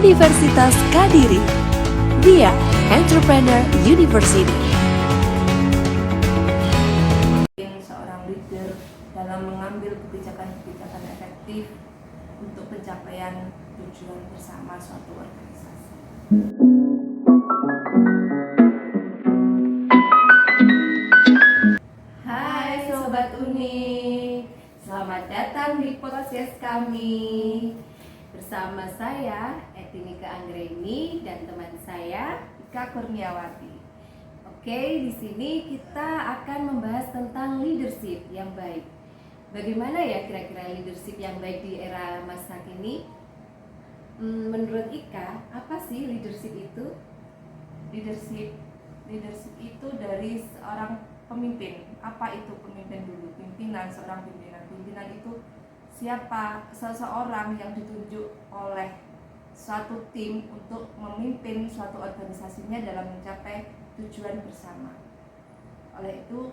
Universitas Kadiri, Dia Entrepreneur University. Seorang leader dalam mengambil kebijakan-kebijakan efektif untuk pencapaian tujuan bersama suatu organisasi. Hai Sobat Unik, selamat datang di podcast kami. Bersama saya Etinika Anggreni dan teman saya Ika Kurniawati. Oke, di sini kita akan membahas tentang leadership yang baik. Bagaimana ya kira-kira leadership yang baik di era masa kini? Menurut Ika, apa sih leadership itu? Leadership itu dari seorang pemimpin. Apa itu pemimpin dulu? Pimpinan, seorang pimpinan. Pimpinan itu siapa? Seseorang yang ditunjuk oleh suatu tim untuk memimpin suatu organisasinya dalam mencapai tujuan bersama. Oleh itu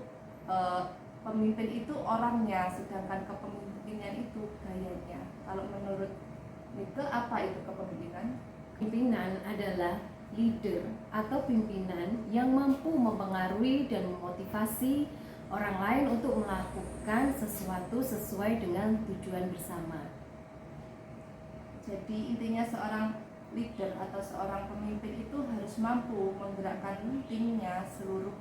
pemimpin itu orangnya, sedangkan kepemimpinan itu gayanya. Kalau menurut Nike, apa itu kepemimpinan? Pimpinan adalah leader atau pimpinan yang mampu mempengaruhi dan memotivasi orang lain untuk melakukan sesuatu sesuai dengan tujuan bersama. Jadi intinya seorang leader atau seorang pemimpin itu harus mampu menggerakkan timnya, seluruh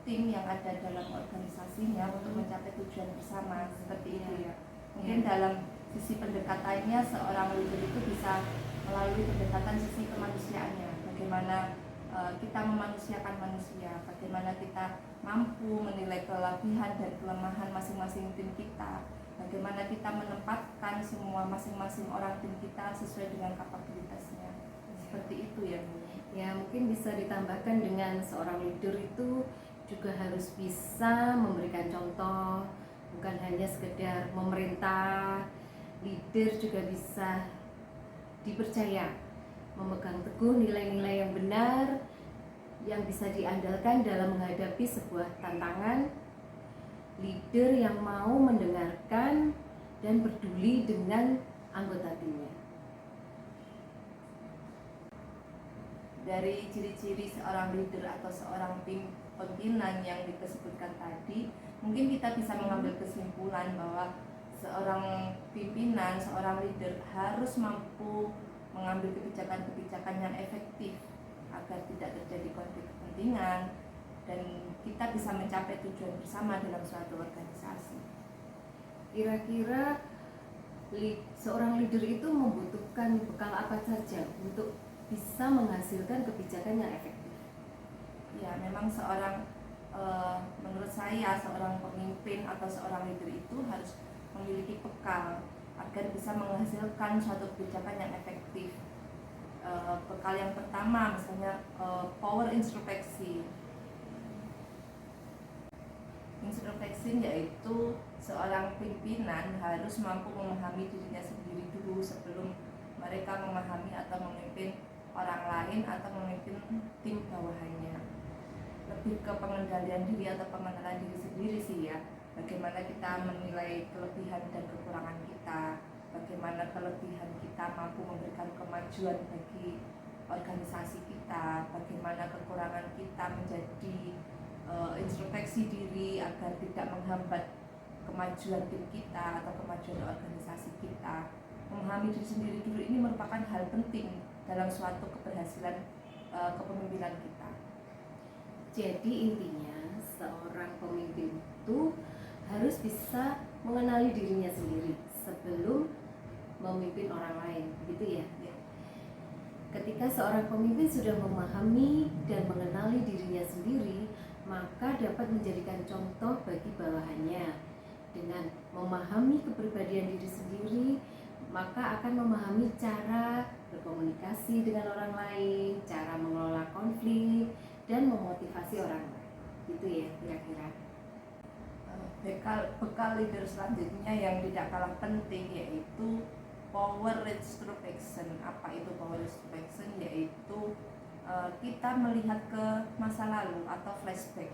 tim yang ada dalam organisasinya untuk mencapai tujuan bersama, seperti itu ya. Mungkin dalam sisi pendekatannya seorang leader itu bisa melalui pendekatan sisi kemanusiaannya, bagaimana kita memanusiakan manusia, bagaimana kita mampu menilai kelebihan dan kelemahan masing-masing tim kita, bagaimana kita menempatkan semua masing-masing orang tim kita sesuai dengan kapabilitasnya. Seperti itu ya Bu. Ya, mungkin bisa ditambahkan dengan seorang leader itu juga harus bisa memberikan contoh, bukan hanya sekedar memerintah. Leader juga bisa dipercaya memegang teguh nilai-nilai yang benar yang bisa diandalkan dalam menghadapi sebuah tantangan. Leader yang mau mendengarkan dan peduli dengan anggota timnya. Dari ciri-ciri seorang leader atau seorang pimpinan yang disebutkan tadi, mungkin kita bisa mengambil kesimpulan bahwa seorang pimpinan, seorang leader harus mampu mengambil kebijakan-kebijakan yang efektif agar tidak terjadi konflik kepentingan dan kita bisa mencapai tujuan bersama dalam suatu organisasi. Kira-kira seorang leader itu membutuhkan bekal apa saja untuk bisa menghasilkan kebijakan yang efektif? Ya, memang menurut saya seorang pemimpin atau seorang leader itu harus memiliki bekal agar bisa menghasilkan suatu kebijakan yang efektif. Bekal yang pertama misalnya power introspeksi. Introspeksi yaitu seorang pimpinan harus mampu memahami dirinya sendiri dulu sebelum mereka memahami atau memimpin orang lain atau memimpin tim bawahannya. Lebih ke pengendalian diri atau pengenalan diri sendiri sih ya. Bagaimana kita menilai kelebihan dan kekurangan kita, bagaimana kelebihan kita mampu memberikan kemajuan bagi organisasi kita, bagaimana kekurangan kita menjadi introspeksi diri agar tidak menghambat kemajuan tim kita atau kemajuan organisasi kita. Memahami diri sendiri dulu ini merupakan hal penting dalam suatu keberhasilan kepemimpinan kita. Jadi intinya seorang pemimpin itu harus bisa mengenali dirinya sendiri sebelum memimpin orang lain, begitu ya? Ketika seorang pemimpin sudah memahami dan mengenali dirinya sendiri, maka dapat menjadikan contoh bagi bawahannya. Dengan memahami kepribadian diri sendiri, maka akan memahami cara berkomunikasi dengan orang lain, cara mengelola konflik, dan memotivasi orang lain. Gitu ya kira-kira. Bekal leader selanjutnya yang tidak kalah penting yaitu power introspection. Apa itu power introspection? Yaitu kita melihat ke masa lalu atau flashback,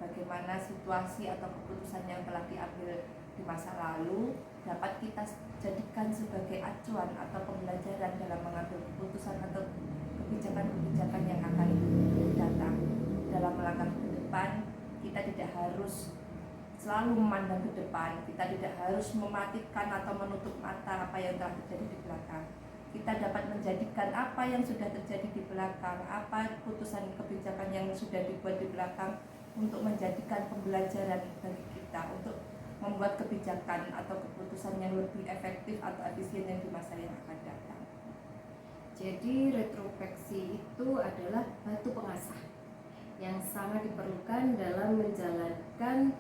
bagaimana situasi atau keputusan yang telah diambil di masa lalu dapat kita jadikan sebagai acuan atau pembelajaran dalam mengambil keputusan atau kebijakan-kebijakan yang akan datang. Dalam melangkah ke depan, kita tidak harus selalu memandang ke depan, kita tidak harus mematikan atau menutup mata apa yang telah terjadi di belakang. Kita dapat menjadikan apa yang sudah terjadi di belakang, apa keputusan kebijakan yang sudah dibuat di belakang untuk menjadikan pembelajaran bagi kita untuk membuat kebijakan atau keputusan yang lebih efektif atau efisien yang di masa yang akan datang. Jadi retrospeksi itu adalah batu pengasah yang sangat diperlukan dalam menjalankan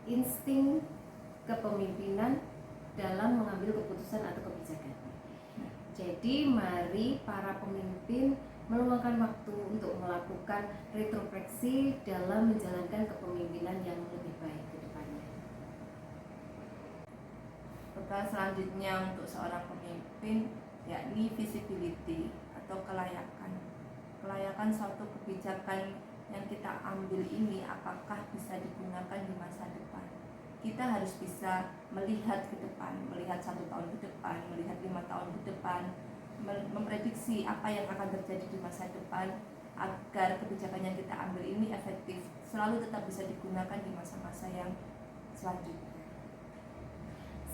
insting kepemimpinan dalam mengambil keputusan atau kebijakan. Jadi mari para pemimpin meluangkan waktu untuk melakukan retrospeksi dalam menjalankan kepemimpinan yang lebih baik ke depannya. Bekal selanjutnya untuk seorang pemimpin yakni visibility atau kelayakan. Kelayakan suatu kebijakan yang kita ambil ini apakah bisa digunakan di masa depan. Kita harus bisa melihat ke depan, melihat 1 tahun ke depan, melihat 5 tahun ke depan, memprediksi apa yang akan terjadi di masa depan agar kebijakan yang kita ambil ini efektif, selalu tetap bisa digunakan di masa-masa yang selanjutnya.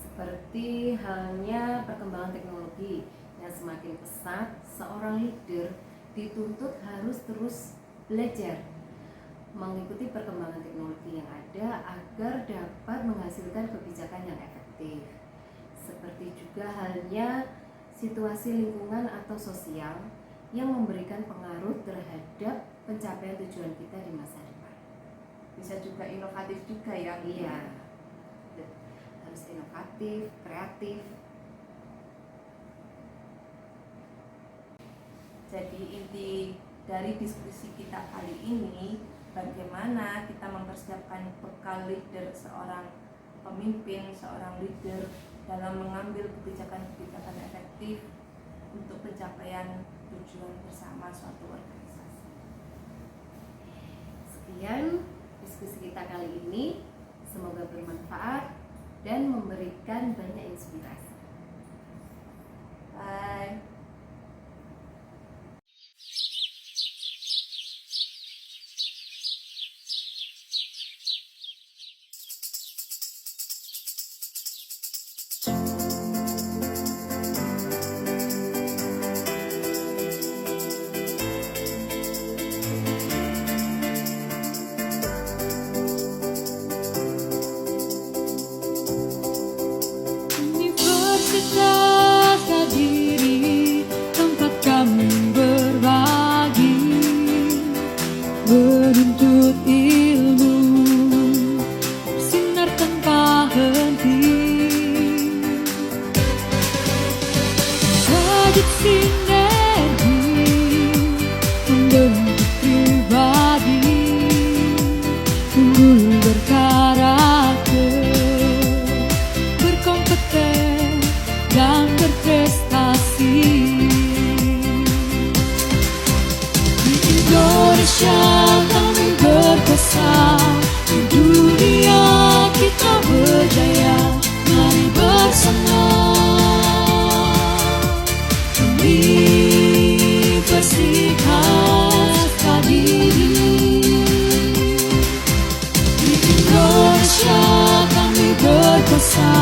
Seperti halnya perkembangan teknologi yang semakin pesat, seorang leader dituntut harus terus belajar mengikuti perkembangan teknologi yang ada agar dapat menghasilkan kebijakan yang efektif. Seperti juga halnya situasi lingkungan atau sosial yang memberikan pengaruh terhadap pencapaian tujuan kita di masa depan. Bisa juga inovatif juga ya. Iya, harus inovatif, kreatif. Jadi inti dari diskusi kita kali ini, bagaimana kita mempersiapkan bekal leader seorang pemimpin, seorang leader dalam mengambil kebijakan-kebijakan efektif untuk pencapaian tujuan bersama suatu organisasi. Sekian diskusi kita kali ini, semoga bermanfaat dan memberikan banyak inspirasi. Bye. Universitas Kediri, tempat kami berbagi, menuntut ilmu, bersinar tanpa henti. Sajak sinergi membentuk pribadi, unggul berkarakter, berkompeten dan berprestasi. Di Indonesia kami berkuasa, di dunia kita berjaya. Mari bersama Universitas Kediri. Di Indonesia kami berkuasa,